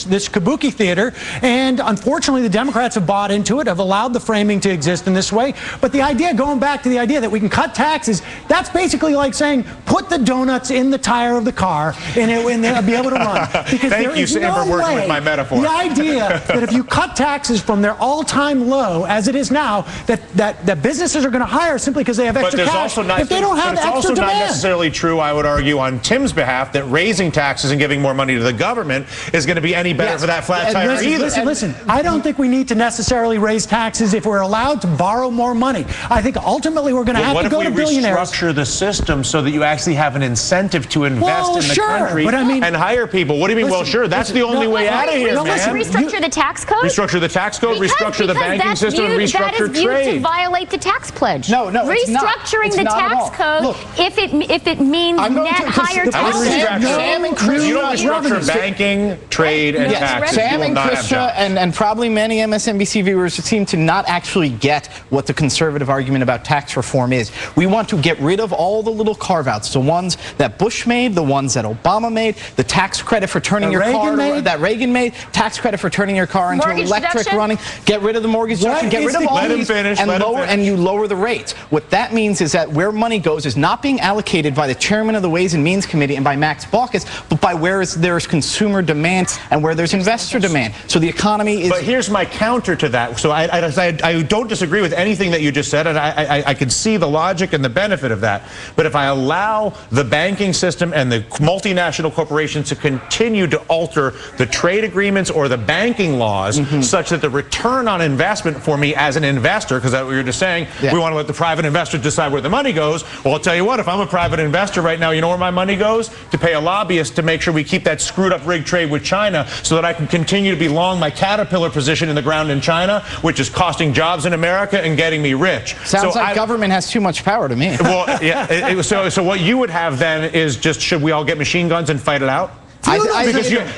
this kabuki theater, and unfortunately the Democrats have bought into it, have allowed the framing to exist in this way. But the idea, going back to the idea that we can cut taxes, that's basically like saying put the donuts in the tire of the car and they'll be able to run. Because Thank you, Sam, for working with my metaphor. The idea that if you cut taxes from their all-time low, as it is now, that businesses are going to hire simply because they have extra cash. If they don't have extra demand. It's also not necessarily true, I would argue, on Tim's behalf, that raising taxes and giving more money to the government is going to be any better for that flat tire either. Listen, I don't think we need to necessarily raise taxes if we're allowed to borrow more money. I think ultimately we're going to have to go to billionaires. What if we restructure the system so that you actually have an incentive to invest in the country and hire people? What do you mean, well, sure, that's the only way out of here, man. Restructure the tax code? Restructure the tax code, restructure the banking system, and restructure trade. That is viewed to violate the tax pledge. No, restructuring the tax code, if it means net higher taxes. Sam and Chris, you don't restructure banking, trade, and taxes. Sam and Krista and probably many MSNBC viewers seem to not actually get what the conservative argument about tax reform is. We want to get rid of all the little carve-outs, the ones that Bush made, the ones that Obama made, the tax credit for turning your car that Reagan made, tax credit for turning your car into electric running, get rid of the mortgage deduction, get rid of all these, and you lower the rates. What that means is that where money goes is not being allocated by the chairman of the Ways and Means Committee and by Max Baucus, but by where there's consumer demand and where there's investor demand. So the economy is... But here's my counter to that. So I don't disagree with anything that you just said, and I can see the logic and the benefit of that. But if I allow the banking system and the multinational corporations to continue to alter the trade agreements or the banking laws such that the return on investment for me as an investor, because that's what you're just saying, we want to let the private investor decide where the money goes. Well, I'll tell you what, if I'm a private investor right now, you know where my money goes? To pay a lobbyist to make sure we keep that screwed up rigged trade with China so that I can continue to be long my Caterpillar position in the ground in China, which is costing jobs in America and getting me rich. Sounds like government has too much power to me. Well, yeah. So what you would have then is just, should we all get machine guns and fight it out?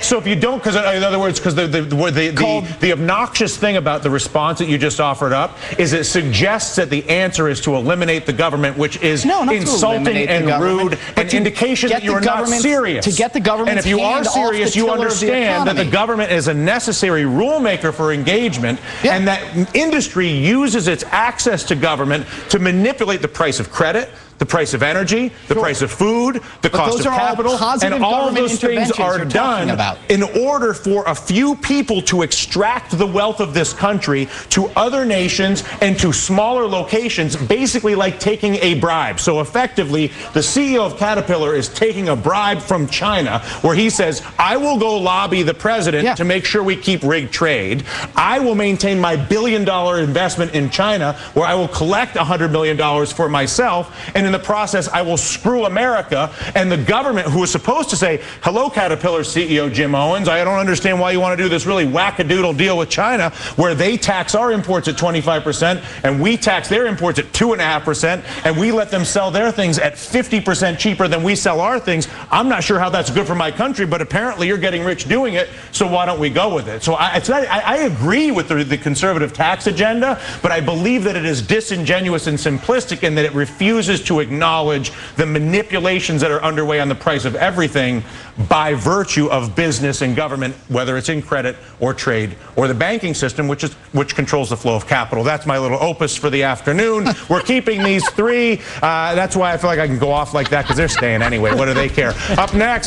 So if you don't, because in other words, because the obnoxious thing about the response that you just offered up is it suggests that the answer is to eliminate the government, which is insulting and rude, an indication that you're not serious. To get the government, and if you are serious, you understand that the government is a necessary rule maker for engagement, and that industry uses its access to government to manipulate the price of credit, the price of energy, the price of food, the cost of capital, and all of those things are done in order for a few people to extract the wealth of this country to other nations and to smaller locations, basically like taking a bribe. So effectively, the CEO of Caterpillar is taking a bribe from China where he says, I will go lobby the president to make sure we keep rigged trade. I will maintain my billion-dollar investment in China where I will collect $100 million for myself, and in the process, I will screw America, and the government, who is supposed to say, hello, Caterpillar CEO Jim Owens, I don't understand why you want to do this really wackadoodle deal with China where they tax our imports at 25% and we tax their imports at 2.5%, and we let them sell their things at 50% cheaper than we sell our things. I'm not sure how that's good for my country, but apparently you're getting rich doing it, so why don't we go with it? So I agree with the conservative tax agenda, but I believe that it is disingenuous and simplistic and that it refuses to acknowledge the manipulations that are underway on the price of everything by virtue of business and government, whether it's in credit or trade or the banking system, which controls the flow of capital. That's my little opus for the afternoon. We're keeping these three. That's why I feel like I can go off like that, because they're staying anyway. What do they care? Up next.